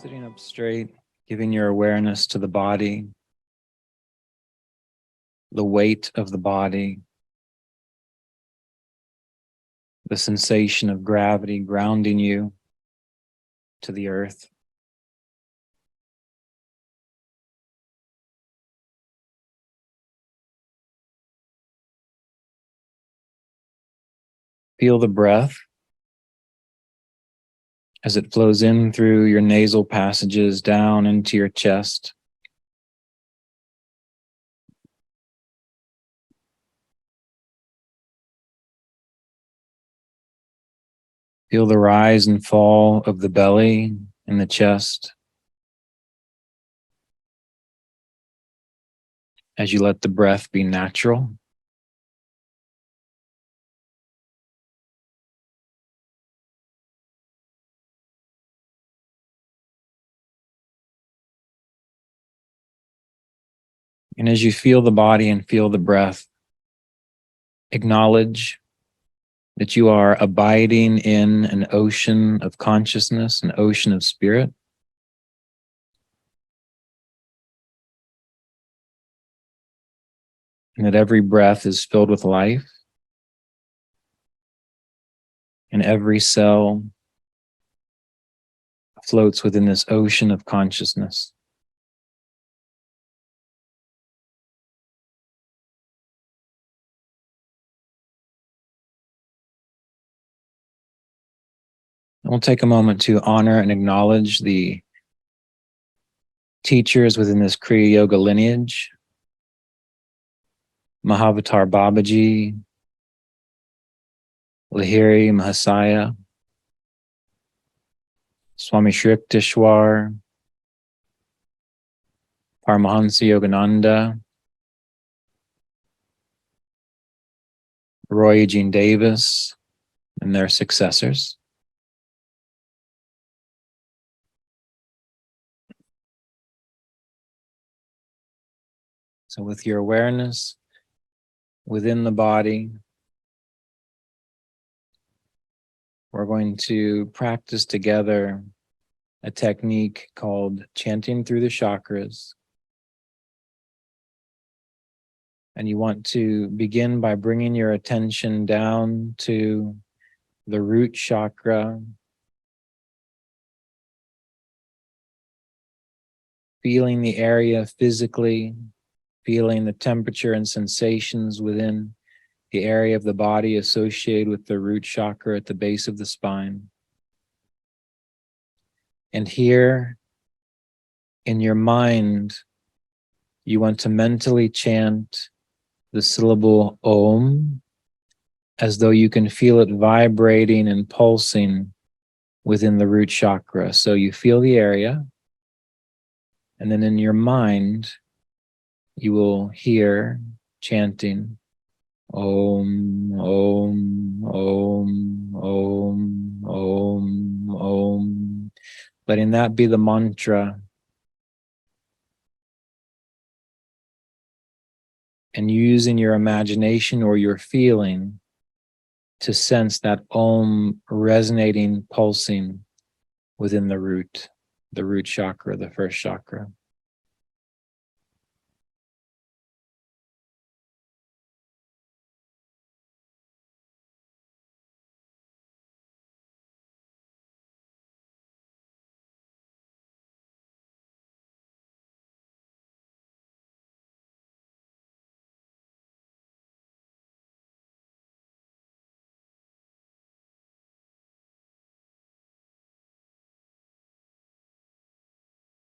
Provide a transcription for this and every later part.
Sitting up straight, giving your awareness to the body, the weight of the body, the sensation of gravity grounding you to the earth. Feel the breath as it flows in through your nasal passages down into your chest. Feel the rise and fall of the belly and the chest as you let the breath be natural. And as you feel the body and feel the breath, acknowledge that you are abiding in an ocean of consciousness, an ocean of spirit. And that every breath is filled with life. And every cell floats within this ocean of consciousness. And we'll take a moment to honor and acknowledge the teachers within this Kriya Yoga lineage. Mahavatar Babaji, Lahiri Mahasaya, Swami Shri Yukteswar, Paramahansa Yogananda, Roy Eugene Davis, and their successors. So with your awareness within the body, we're going to practice together a technique called chanting through the chakras. And you want to begin by bringing your attention down to the root chakra, feeling the area physically, feeling the temperature and sensations within the area of the body associated with the root chakra at the base of the spine. And here, in your mind, you want to mentally chant the syllable Om, as though you can feel it vibrating and pulsing within the root chakra. So you feel the area, and then in your mind, you will hear chanting Om, Om, Om, Om, Om, Om, letting that be the mantra. And using your imagination or your feeling to sense that Om resonating, pulsing within the root chakra, the first chakra.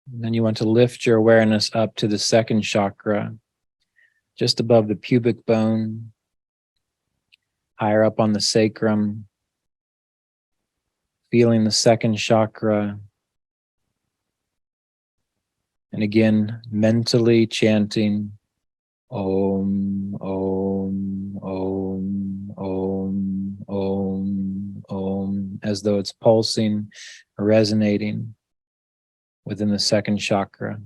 And then you want to lift your awareness up to the second chakra, just above the pubic bone, higher up on the sacrum, feeling the second chakra. And again, mentally chanting Om, Om, Om, Om, Om, Om, as though it's pulsing, resonating within the second chakra.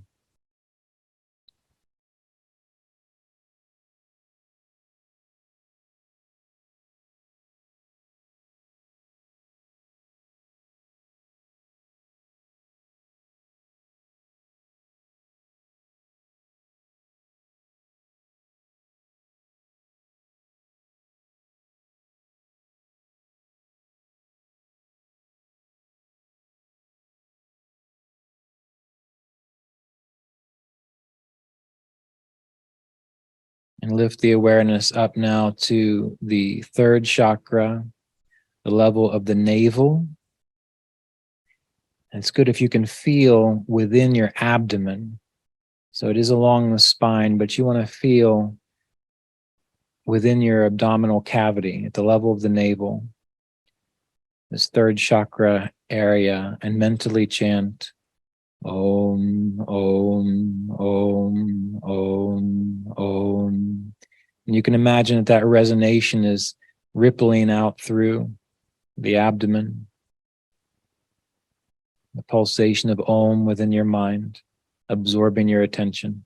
And lift the awareness up now to the third chakra, the level of the navel. And it's good if you can feel within your abdomen. So it is along the spine, but you want to feel within your abdominal cavity at the level of the navel, this third chakra area, and mentally chant Om, Om, Om, Om, Om. And you can imagine that that resonation is rippling out through the abdomen, the pulsation of Om within your mind, absorbing your attention.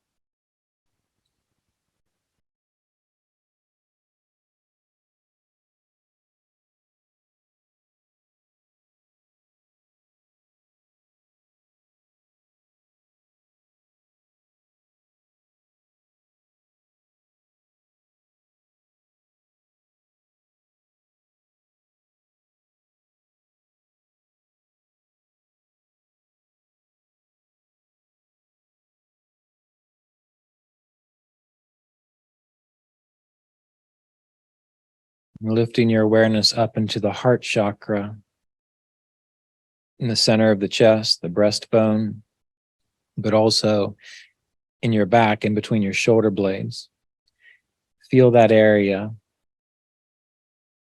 And lifting your awareness up into the heart chakra, in the center of the chest, the breastbone, but also in your back, in between your shoulder blades. Feel that area,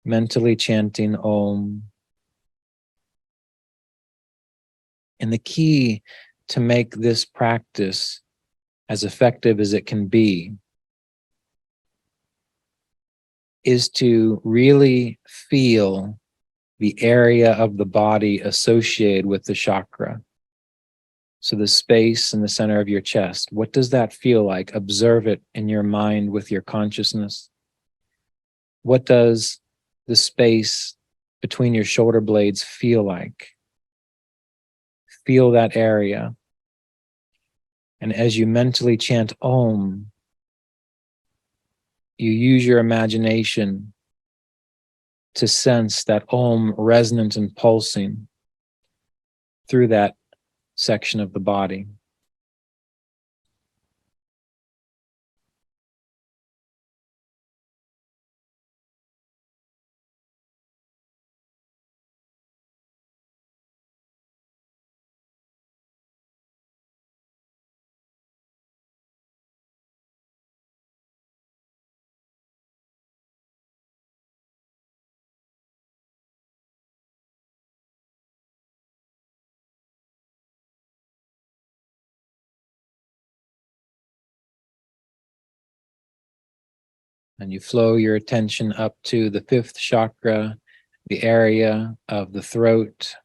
mentally chanting Om. And the key to make this practice as effective as it can be is to really feel the area of the body associated with the chakra. So the space in the center of your chest, what does that feel like? Observe it in your mind with your consciousness. What does the space between your shoulder blades feel like? Feel that area. And as you mentally chant Om, you use your imagination to sense that Om resonant and pulsing through that section of the body. And you flow your attention up to the fifth chakra, the area of the throat.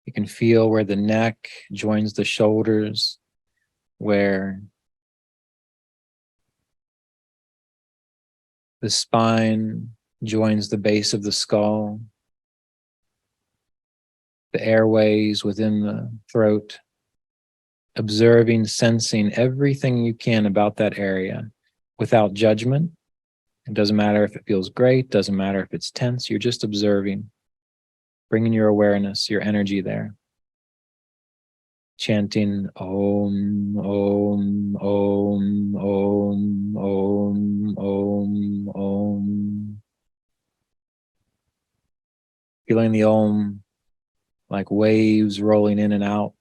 You can feel where the neck joins the shoulders, where the spine joins the base of the skull, the airways within the throat. Observing, sensing everything you can about that area without judgment. It doesn't matter if it feels great, doesn't matter if it's tense, you're just observing, bringing your awareness, your energy there. Chanting Om, Om, Om, Om, Om, Om, Om. Feeling the Om like waves rolling in and out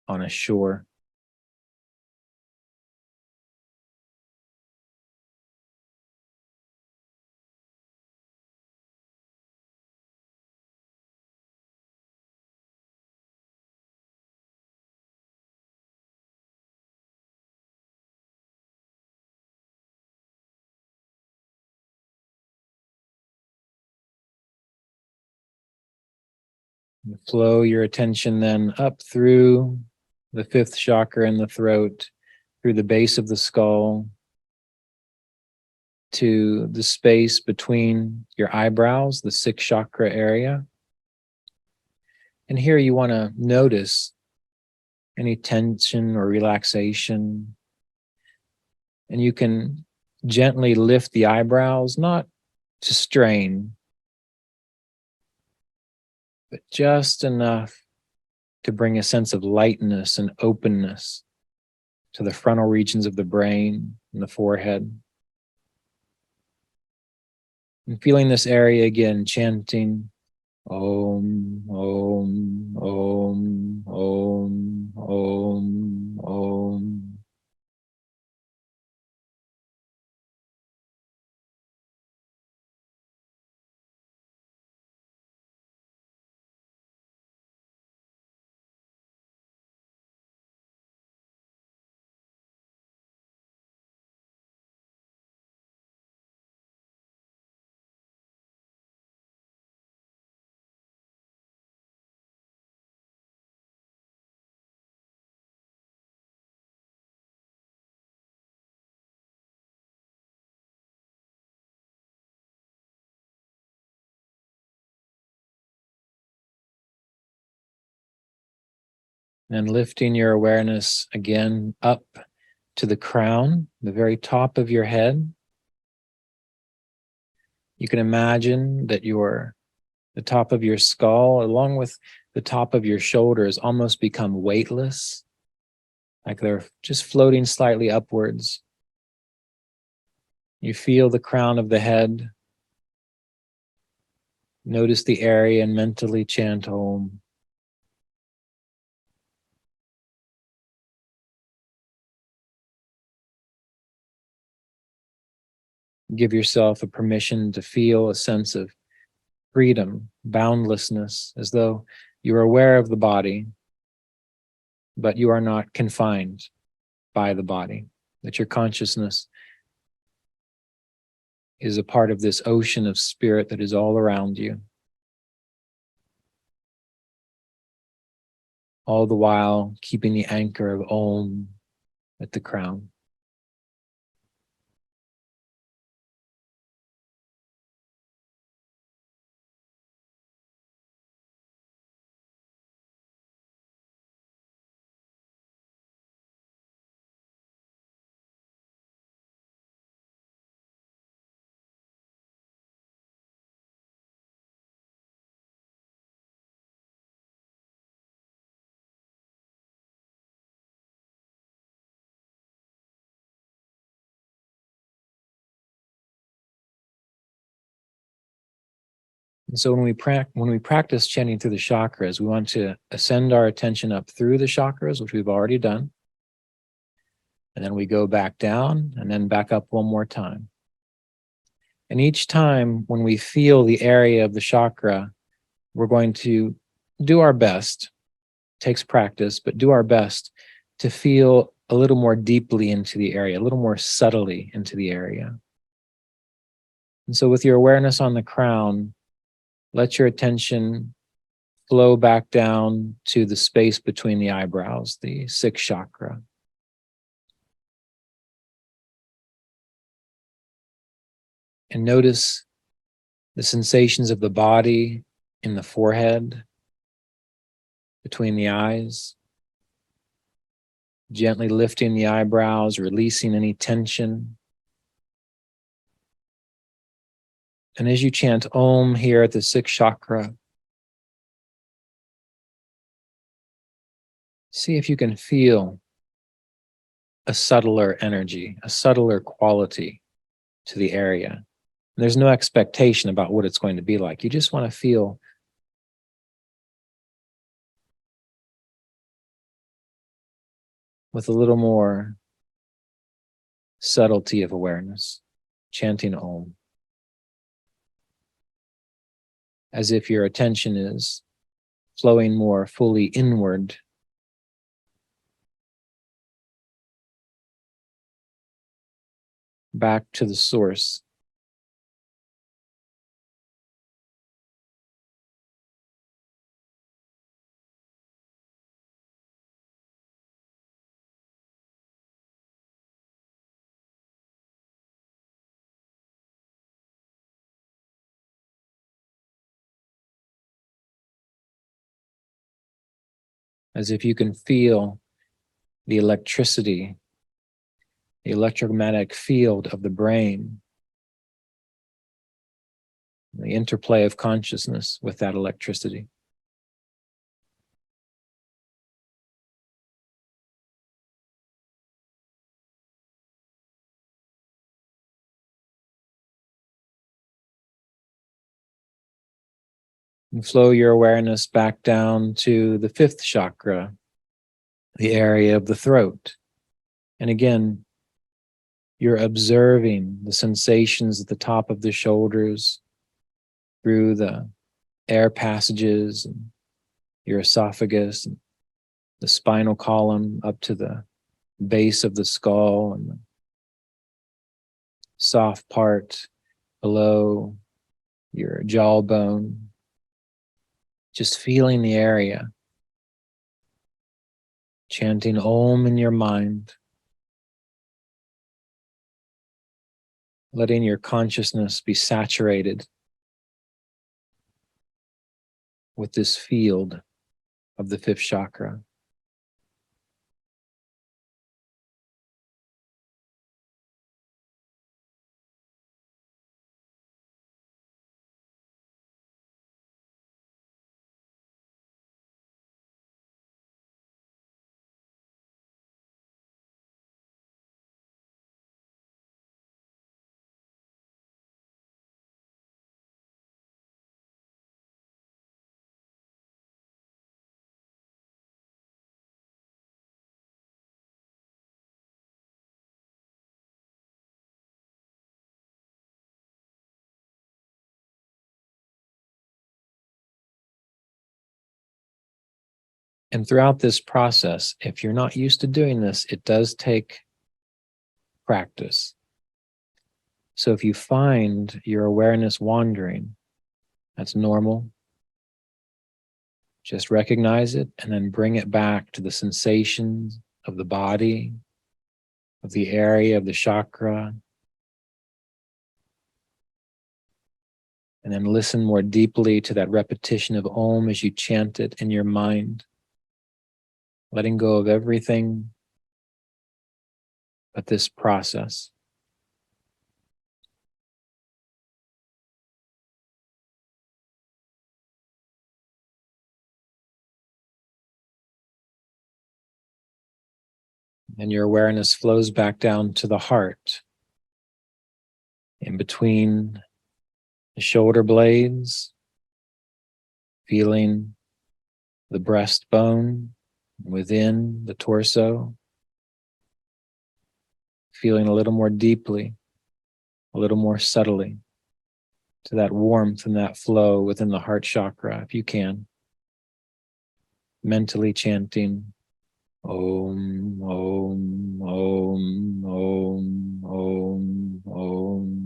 on a shore. Flow your attention then up through the fifth chakra in the throat, through the base of the skull, to the space between your eyebrows, the sixth chakra area. And here you want to notice any tension or relaxation. And you can gently lift the eyebrows, not to strain, but just enough to bring a sense of lightness and openness to the frontal regions of the brain and the forehead. And feeling this area again, chanting Om, Om, Om, Om, Om, Om. And lifting your awareness again up to the crown, the very top of your head. You can imagine that the top of your skull, along with the top of your shoulders, almost become weightless, like they're just floating slightly upwards. You feel the crown of the head. Notice the area and mentally chant Om. Give yourself a permission to feel a sense of freedom, boundlessness, as though you're aware of the body, but you are not confined by the body, that your consciousness is a part of this ocean of spirit that is all around you. All the while keeping the anchor of Om at the crown. And so when we practice chanting through the chakras, we want to ascend our attention up through the chakras, which we've already done. And then we go back down and then back up one more time. And each time when we feel the area of the chakra, we're going to do our best. It takes practice, but do our best to feel a little more deeply into the area, a little more subtly into the area. And so with your awareness on the crown, let your attention flow back down to the space between the eyebrows, the sixth chakra. And notice the sensations of the body in the forehead, between the eyes, gently lifting the eyebrows, releasing any tension. And as you chant Om here at the sixth chakra, see if you can feel a subtler energy, a subtler quality to the area. And there's no expectation about what it's going to be like. You just want to feel with a little more subtlety of awareness, chanting Om, as if your attention is flowing more fully inward, back to the source. As if you can feel the electricity, the electromagnetic field of the brain, the interplay of consciousness with that electricity. And flow your awareness back down to the fifth chakra, the area of the throat. And again, you're observing the sensations at the top of the shoulders through the air passages and your esophagus and the spinal column up to the base of the skull and the soft part below your jawbone. Just feeling the area. Chanting Om in your mind. Letting your consciousness be saturated with this field of the fifth chakra. And throughout this process, if you're not used to doing this, it does take practice. So if you find your awareness wandering, that's normal. Just recognize it and then bring it back to the sensations of the body, of the area of the chakra. And then listen more deeply to that repetition of Om as you chant it in your mind. Letting go of everything but this process. And your awareness flows back down to the heart, in between the shoulder blades, feeling the breastbone within the torso, feeling a little more deeply, a little more subtly to that warmth and that flow within the heart chakra, if you can. Mentally chanting Om, Om, Om, Om, Om, Om.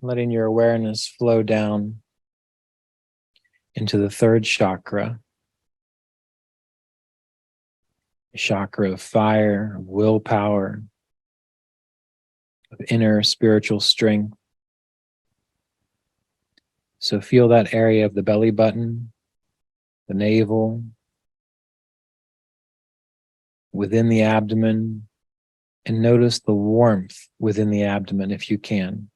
Letting your awareness flow down into the third chakra, the chakra of fire, of willpower, of inner spiritual strength. So feel that area of the belly button, the navel, within the abdomen, and notice the warmth within the abdomen if you can.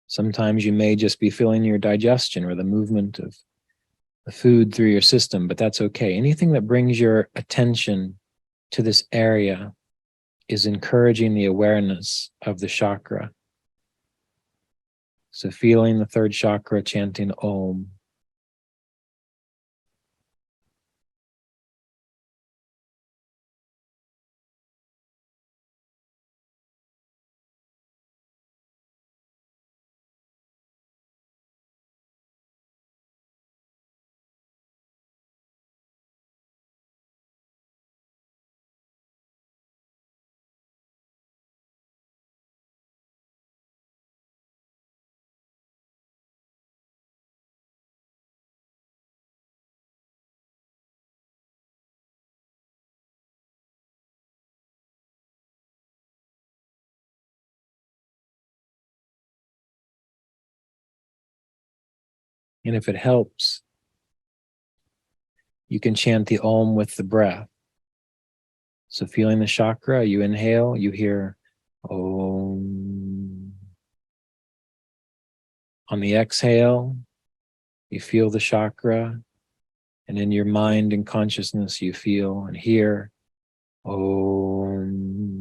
Sometimes you may just be feeling your digestion or the movement of the food through your system, but that's okay. Anything that brings your attention to this area is encouraging the awareness of the chakra. So feeling the third chakra, chanting Om. And if it helps, you can chant the Om with the breath. So feeling the chakra, you inhale, you hear Om. On the exhale, you feel the chakra, and in your mind and consciousness, you feel and hear Om.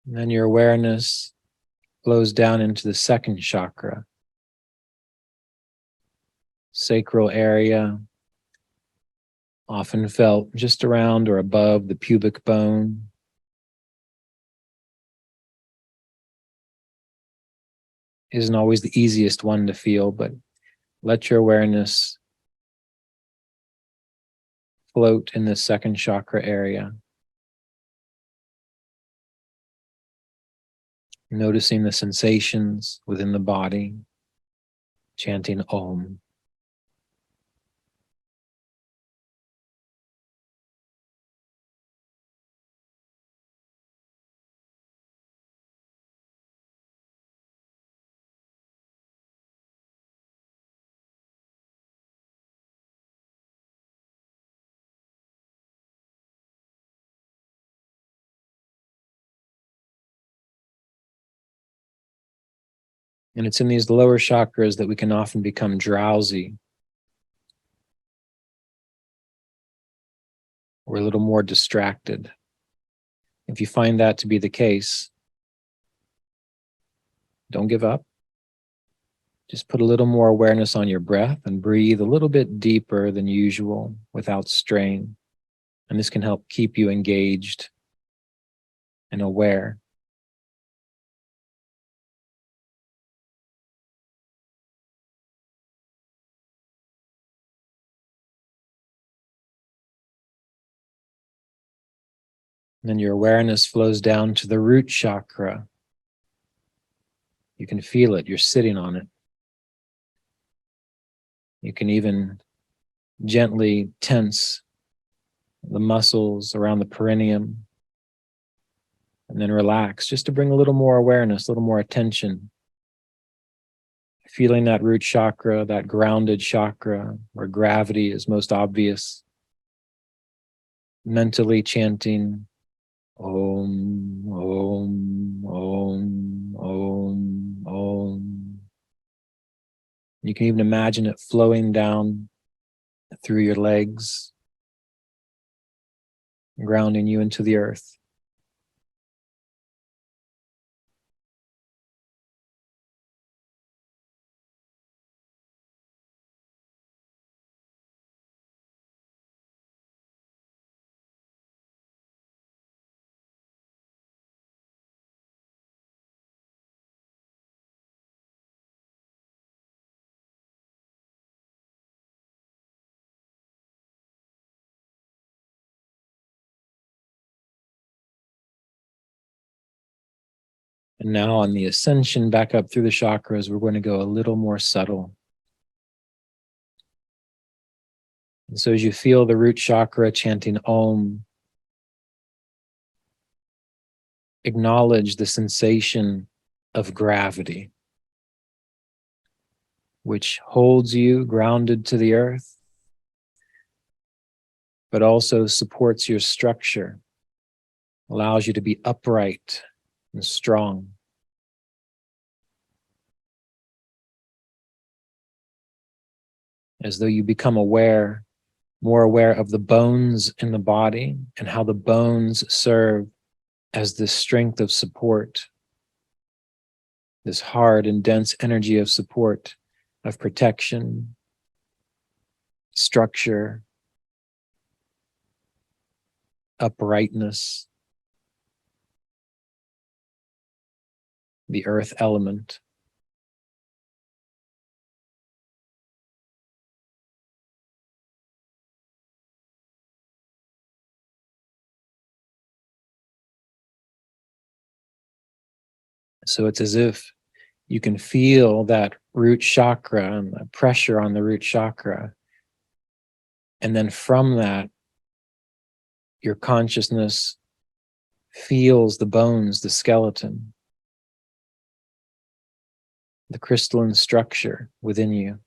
And then your awareness flows down into the second chakra, sacral area, often felt just around or above the pubic bone. Isn't always the easiest one to feel, but let your awareness float in this second chakra area. Noticing the sensations within the body, chanting Om. And it's in these lower chakras that we can often become drowsy. We're a little more distracted. If you find that to be the case, don't give up. Just put a little more awareness on your breath and breathe a little bit deeper than usual without strain. And this can help keep you engaged and aware. And then your awareness flows down to the root chakra. You can feel it, you're sitting on it. You can even gently tense the muscles around the perineum and then relax just to bring a little more awareness, a little more attention. Feeling that root chakra, that grounded chakra where gravity is most obvious. Mentally chanting Om, Om, Om, Om, Om. You can even imagine it flowing down through your legs, grounding you into the earth. And now on the ascension back up through the chakras, we're going to go a little more subtle. And so as you feel the root chakra chanting Om, acknowledge the sensation of gravity, which holds you grounded to the earth, but also supports your structure, allows you to be upright and strong. As though you become aware, more aware of the bones in the body and how the bones serve as this strength of support, this hard and dense energy of support, of protection, structure, uprightness. the earth element. So it's as if you can feel that root chakra and the pressure on the root chakra. And then from that, your consciousness feels the bones, the skeleton, the crystalline structure within you.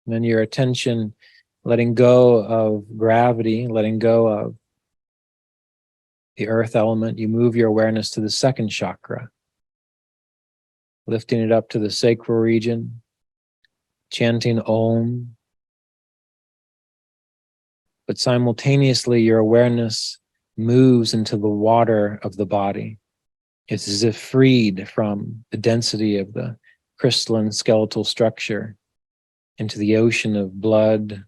And then your attention, letting go of gravity, letting go of the earth element, you move your awareness to the second chakra, lifting it up to the sacral region, chanting Om, but simultaneously your awareness moves into the water of the body. It's as if freed from the density of the crystalline skeletal structure into the ocean of blood,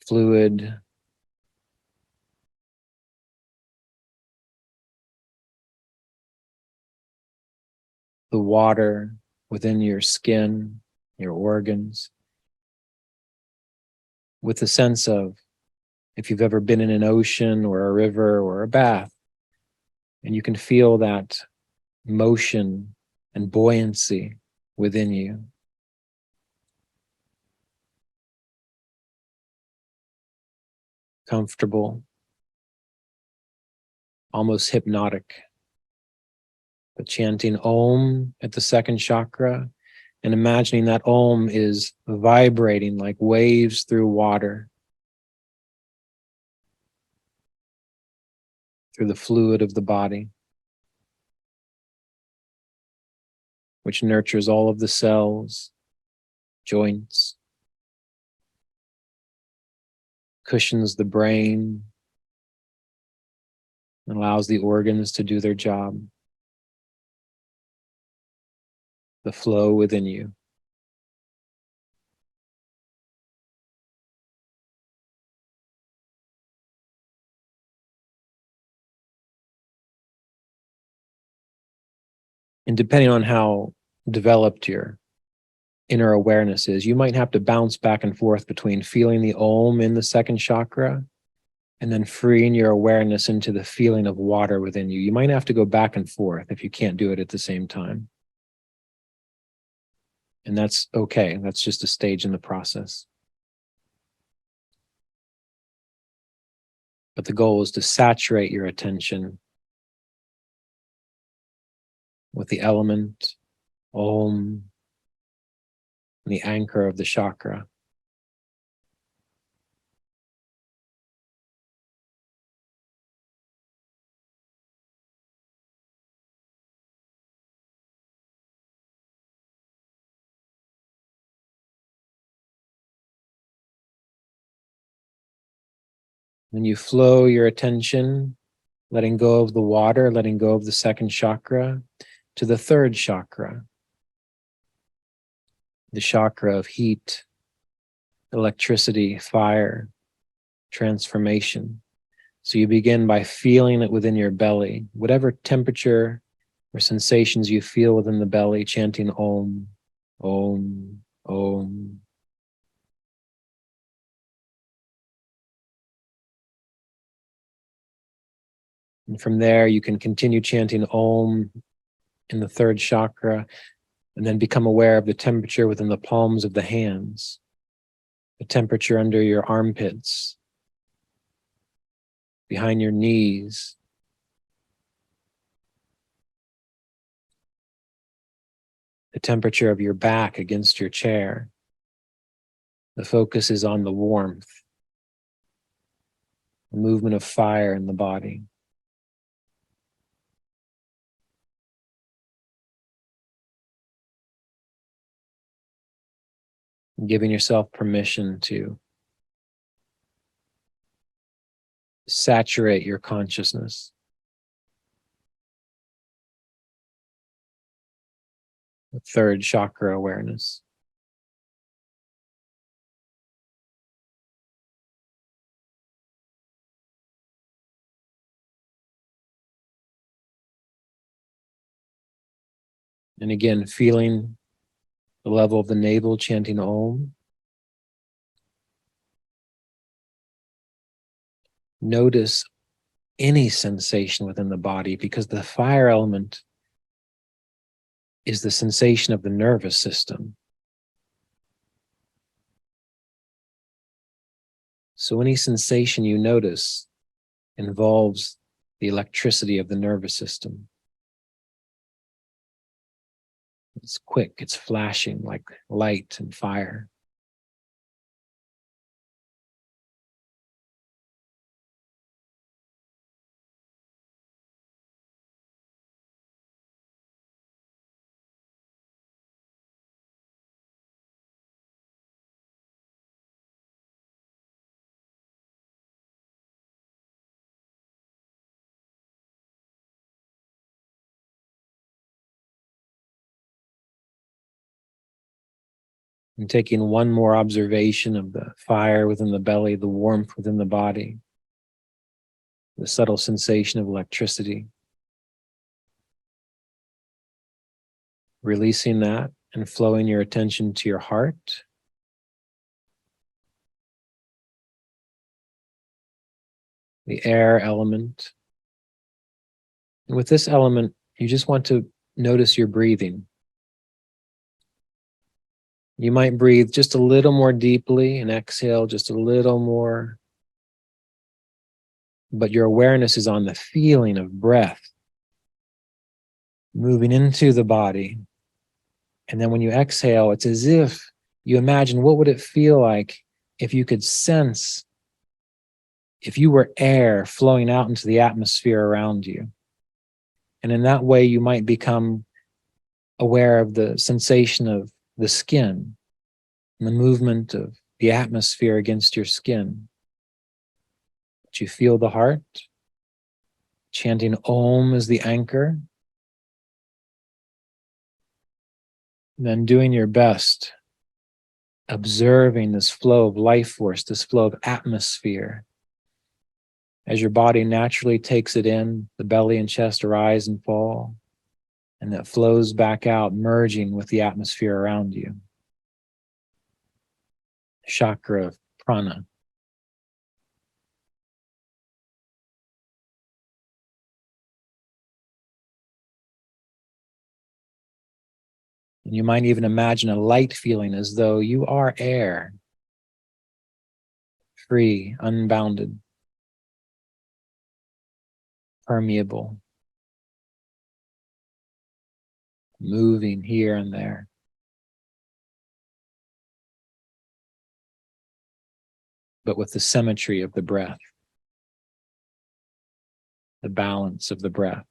fluid, the water within your skin, your organs, with the sense of, if you've ever been in an ocean or a river or a bath, and you can feel that motion and buoyancy within you. Comfortable, almost hypnotic. But chanting Om at the second chakra and imagining that Om is vibrating like waves through water, through the fluid of the body, which nurtures all of the cells, joints, cushions the brain, and allows the organs to do their job. The flow within you. And depending on how developed your inner awareness is, you might have to bounce back and forth between feeling the Om in the second chakra and then freeing your awareness into the feeling of water within you. You might have to go back and forth if you can't do it at the same time. And that's okay. That's just a stage in the process. But the goal is to saturate your attention with the element, Om, the anchor of the chakra. When you flow your attention, letting go of the water, letting go of the second chakra, to the third chakra, the chakra of heat, electricity, fire, transformation. So you begin by feeling it within your belly, whatever temperature or sensations you feel within the belly, chanting Om, Om, Om. And from there, you can continue chanting Om in the third chakra, and then become aware of the temperature within the palms of the hands, the temperature under your armpits, behind your knees, the temperature of your back against your chair. The focus is on the warmth, the movement of fire in the body. Giving yourself permission to saturate your consciousness. The third chakra awareness. And again, feeling the level of the navel, chanting Om. Notice any sensation within the body, because the fire element is the sensation of the nervous system. So any sensation you notice involves the electricity of the nervous system. It's quick, it's flashing like light and fire. And taking one more observation of the fire within the belly, the warmth within the body, the subtle sensation of electricity. Releasing that and flowing your attention to your heart. The air element. And with this element, you just want to notice your breathing. You might breathe just a little more deeply and exhale just a little more. But your awareness is on the feeling of breath moving into the body. And then when you exhale, it's as if you imagine what would it feel like if you could sense, if you were air flowing out into the atmosphere around you. And in that way, you might become aware of the sensation of the skin and the movement of the atmosphere against your skin. But you feel the heart. Chanting Om as the anchor. And then doing your best, observing this flow of life force, this flow of atmosphere. As your body naturally takes it in, the belly and chest rise and fall, and that flows back out, merging with the atmosphere around you. Chakra of prana. And you might even imagine a light feeling as though you are air, free, unbounded, permeable, moving here and there. But with the symmetry of the breath, the balance of the breath.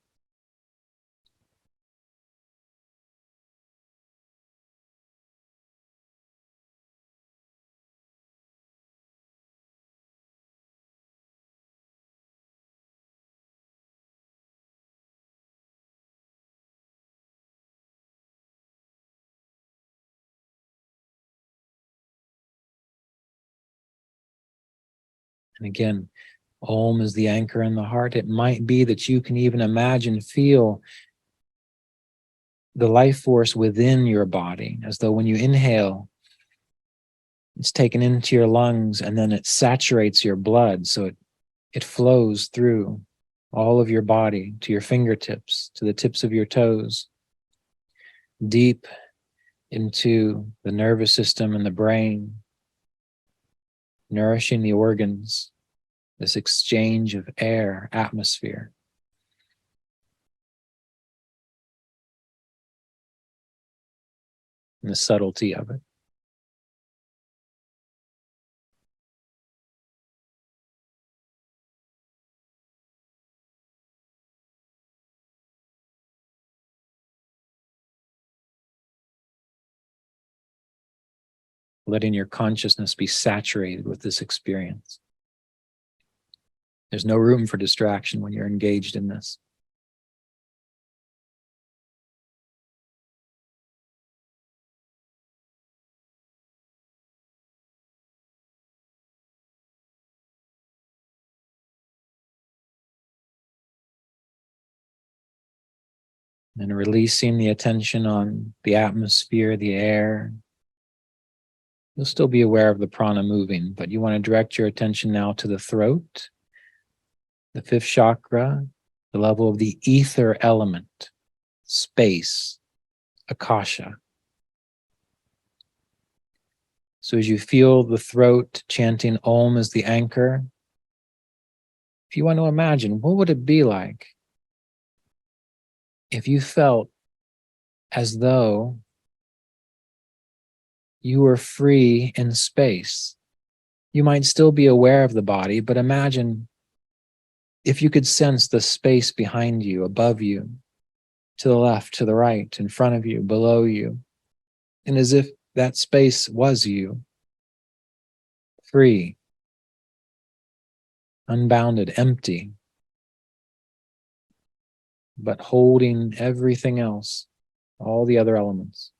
And again, Om is the anchor in the heart. It might be that you can even imagine, feel the life force within your body, as though when you inhale, it's taken into your lungs and then it saturates your blood. So it flows through all of your body to your fingertips, to the tips of your toes, deep into the nervous system and the brain, nourishing the organs, this exchange of air, atmosphere. And the subtlety of it. Letting your consciousness be saturated with this experience. There's no room for distraction when you're engaged in this. And releasing the attention on the atmosphere, the air. You'll still be aware of the prana moving, but you want to direct your attention now to the throat, the fifth chakra, the level of the ether element, space, akasha. So as you feel the throat chanting Om as the anchor, if you want to imagine, what would it be like if you felt as though you were free in space? You might still be aware of the body, but imagine if you could sense the space behind you, above you, to the left, to the right, in front of you, below you, and as if that space was you, free, unbounded, empty, but holding everything else, all the other elements.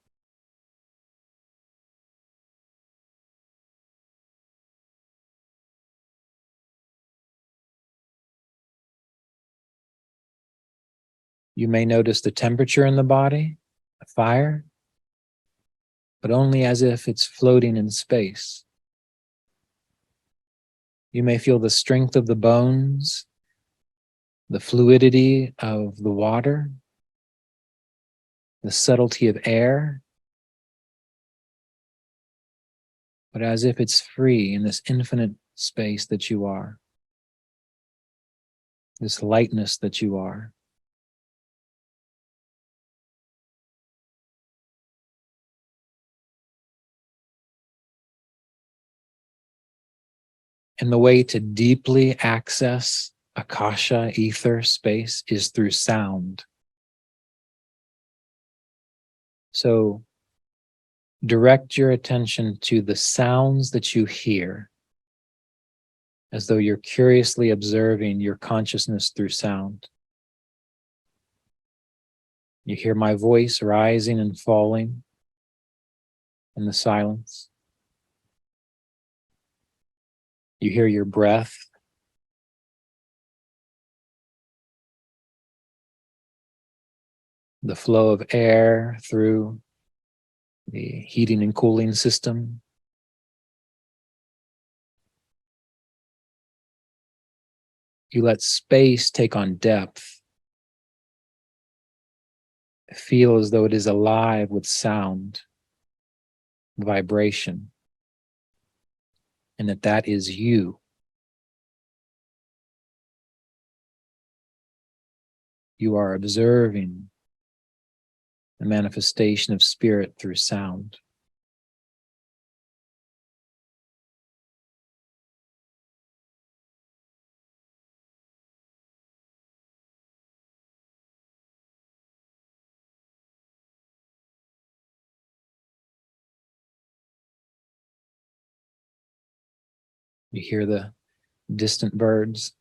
You may notice the temperature in the body, a fire, but only as if it's floating in space. You may feel the strength of the bones, the fluidity of the water, the subtlety of air, but as if it's free in this infinite space that you are, this lightness that you are. And the way to deeply access akasha, ether, space is through sound. So direct your attention to the sounds that you hear, as though you're curiously observing your consciousness through sound. You hear my voice rising and falling in the silence. You hear your breath. The flow of air through the heating and cooling system. You let space take on depth. Feel as though it is alive with sound, vibration, and that is you. You are observing the manifestation of spirit through sound. You hear the distant birds.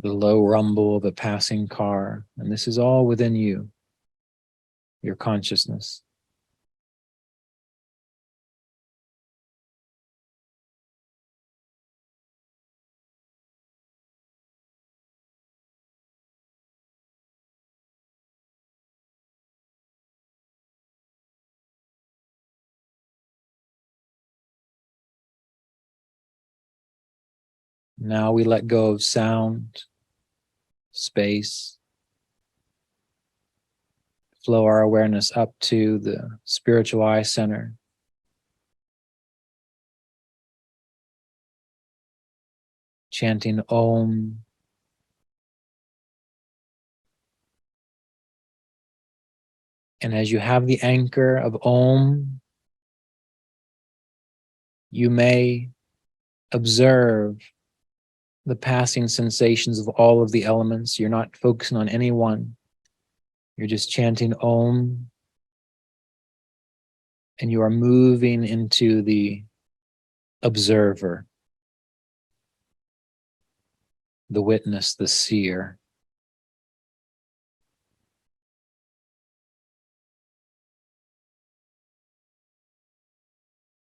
The low rumble of a passing car, and this is all within you, your consciousness. Now we let go of sound, space, flow our awareness up to the spiritual eye center. Chanting Om. And as you have the anchor of Om, you may observe the passing sensations of all of the elements. You're not focusing on any one. You're just chanting Om. and you are moving into the observer, the witness, the seer.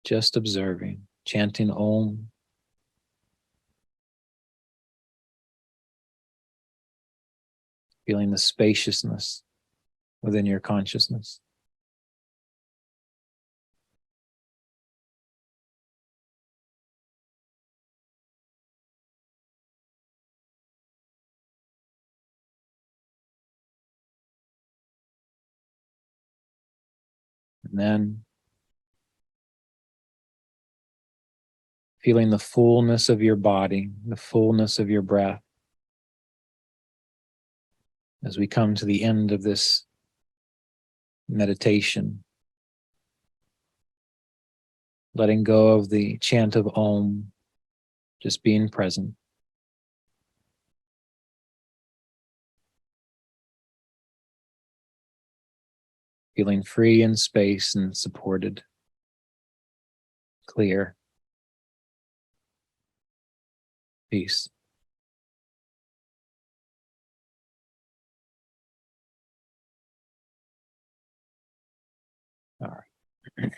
Just observing, chanting Om. Feeling the spaciousness within your consciousness. And then feeling the fullness of your body, the fullness of your breath. As we come to the end of this meditation, letting go of the chant of Om, just being present. Feeling free in space and supported, clear, peace. All right.